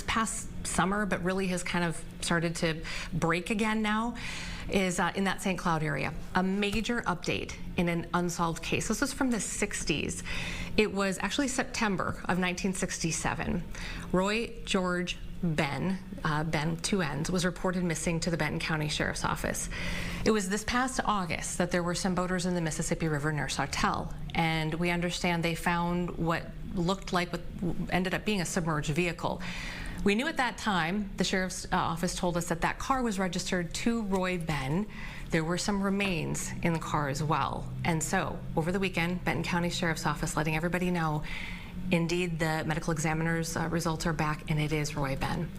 past summer, but really has kind of started to break again now, is in that St. Cloud area. A major update in an unsolved case. This was from the 60s. It was actually September of 1967. Roy George Benn, Benn, two N's, was reported missing to the Benton County Sheriff's Office. It was this past August that there were some boaters in the Mississippi River near Sartell, and we understand they found what looked like what ended up being a submerged vehicle. We knew at that time, the Sheriff's Office told us that that car was registered to Roy Benn. There were some remains in the car as well. And so, over the weekend, Benton County Sheriff's Office letting everybody know, indeed, the medical examiner's results are back, and it is Roy Benn.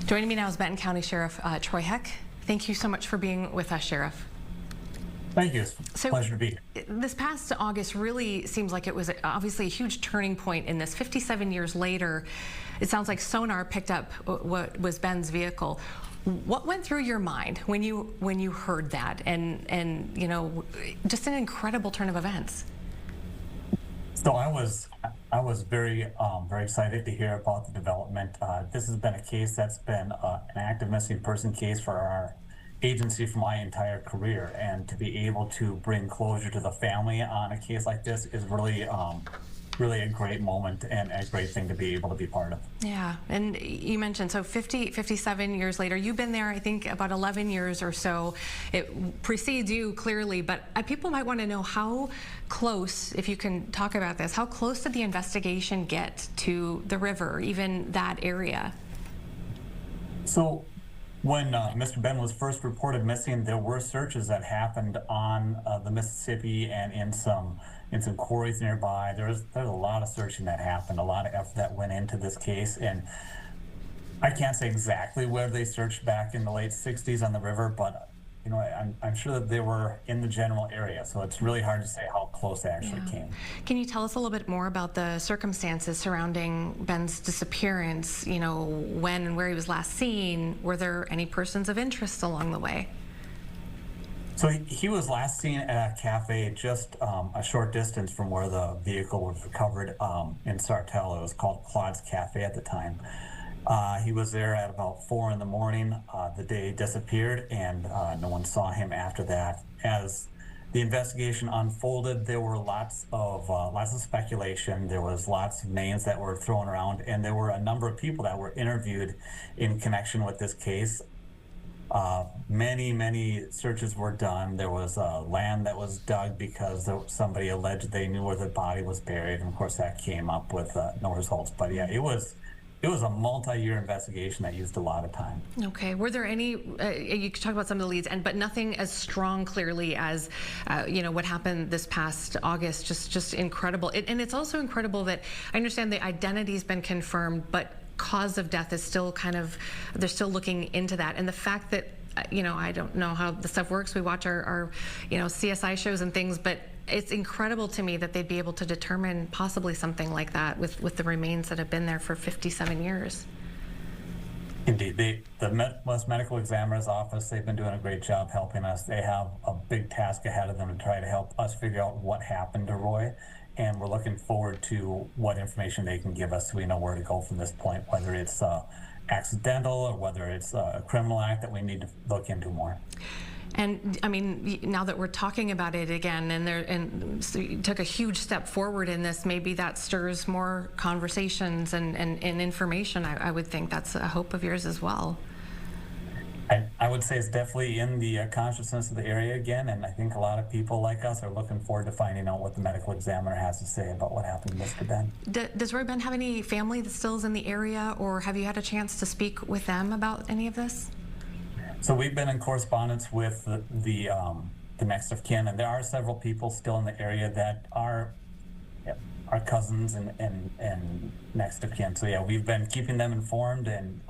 Joining me now is Benton County Sheriff Troy Heck. Thank you so much for being with us, Sheriff. Thank you. It's a pleasure to be here. This past August really seems like it was obviously a huge turning point in this. 57 years later, it sounds like sonar picked up what was Benn's vehicle. What went through your mind when you heard that, and you know, just an incredible turn of events? So I was very excited to hear about the development. This has been a case that's been an active missing person case for our agency for my entire career, and to be able to bring closure to the family on a case like this is really really a great moment and a great thing to be able to be part of. Yeah, and you mentioned, so 57 years later, you've been there, I think, about 11 years or so. It precedes you clearly, but people might want to know how close, if you can talk about this, how close did the investigation get to the river, even that area? So when Mr. Benn was first reported missing, there were searches that happened on the Mississippi and in some quarries nearby. There's a lot of searching that happened, a lot of effort that went into this case, and I can't say exactly where they searched back in the late 60s on the river, but you know, I'm sure that they were in the general area, so it's really hard to say how close they actually came. Can you tell us a little bit more about the circumstances surrounding Benn's disappearance? You know, when and where he was last seen? Were there any persons of interest along the way? So he was last seen at a cafe just a short distance from where the vehicle was recovered in Sartell. It was called Claude's Cafe at the time. He was there at about 4 in the morning the day he disappeared, and no one saw him after that. As the investigation unfolded, there were lots of speculation. There was lots of names that were thrown around, and there were a number of people that were interviewed in connection with this case. Many searches were done. There was land that was dug because somebody alleged they knew where the body was buried, and of course that came up with no results. But yeah, it was a multi-year investigation that used a lot of time. Okay. Were there any? You could talk about some of the leads, but nothing as strong, clearly, as you know, what happened this past August. Just incredible. And it's also incredible that I understand the identity's been confirmed, but cause of death is still they're still looking into that. And the fact that, you know, I don't know how the stuff works. We watch our you know, CSI shows and things, but it's incredible to me that they'd be able to determine possibly something like that with the remains that have been there for 57 years. Indeed. The West Medical Examiner's Office, they've been doing a great job helping us. They have a big task ahead of them to try to help us figure out what happened to Roy, and we're looking forward to what information they can give us so we know where to go from this point, whether it's accidental or whether it's a criminal act that we need to look into more. And I mean, now that we're talking about it again, and so you took a huge step forward in this, maybe that stirs more conversations and information. I would think that's a hope of yours as well. I would say it's definitely in the consciousness of the area again, and I think a lot of people like us are looking forward to finding out what the medical examiner has to say about what happened to Mr. Benn. Does Roy Benn have any family that still is in the area, or have you had a chance to speak with them about any of this? So we've been in correspondence with the next of kin, and there are several people still in the area that are our cousins and next of kin. So yeah, we've been keeping them informed, and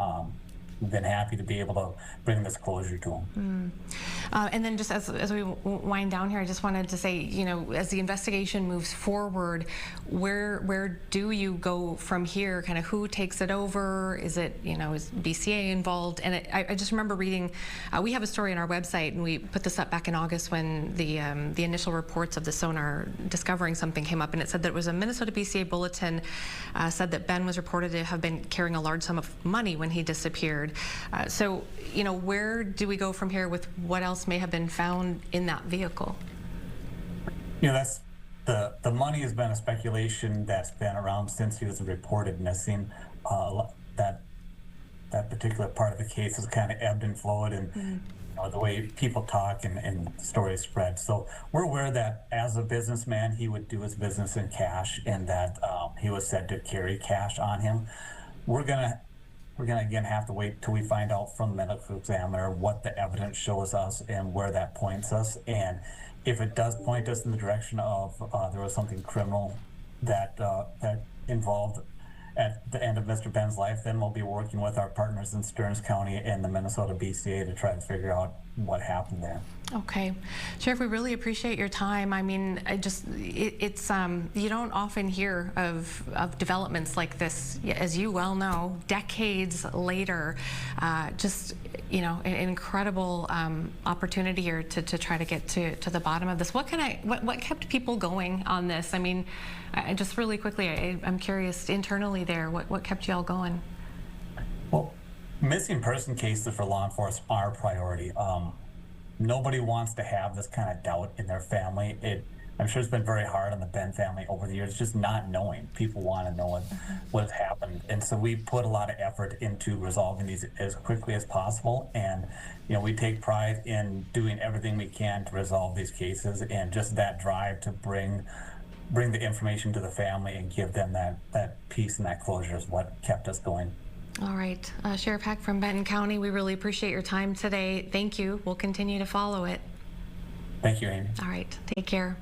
we've been happy to be able to bring this closure to them. And then just as we wind down here, I just wanted to say, as the investigation moves forward, where do you go from here? Kind of who takes it over? Is it, is BCA involved? And I just remember reading, we have a story on our website, and we put this up back in August when the initial reports of the sonar discovering something came up, and it said that it was a Minnesota BCA bulletin said that Ben was reported to have been carrying a large sum of money when he disappeared. So, where do we go from here with what else may have been found in that vehicle? That's the money has been a speculation that's been around since he was reported missing. That particular part of the case has kind of ebbed and flowed, and the way people talk and stories spread. So we're aware that as a businessman, he would do his business in cash, and that he was said to carry cash on him. We're gonna again have to wait till we find out from the medical examiner what the evidence shows us and where that points us. And if it does point us in the direction of there was something criminal that involved at the end of Mr. Benn's life, then we'll be working with our partners in Stearns County and the Minnesota BCA to try to figure out what happened there. Okay. Sheriff, we really appreciate your time. I mean, it's you don't often hear of developments like this, as you well know, decades later. An incredible opportunity here to try to get to the bottom of this. What kept people going on this? I mean, just really quickly, I'm curious internally there, what kept you all going? Well, missing person cases for law enforcement are a priority. Nobody wants to have this kind of doubt in their family. I'm sure it's been very hard on the Benn family over the years, just not knowing. People want to know what has happened. And so we put a lot of effort into resolving these as quickly as possible. And, we take pride in doing everything we can to resolve these cases, and just that drive to bring the information to the family and give them that peace and that closure is what kept us going. All right. Sheriff Heck from Benton County, we really appreciate your time today. Thank you. We'll continue to follow it. Thank you, Amy. All right. Take care.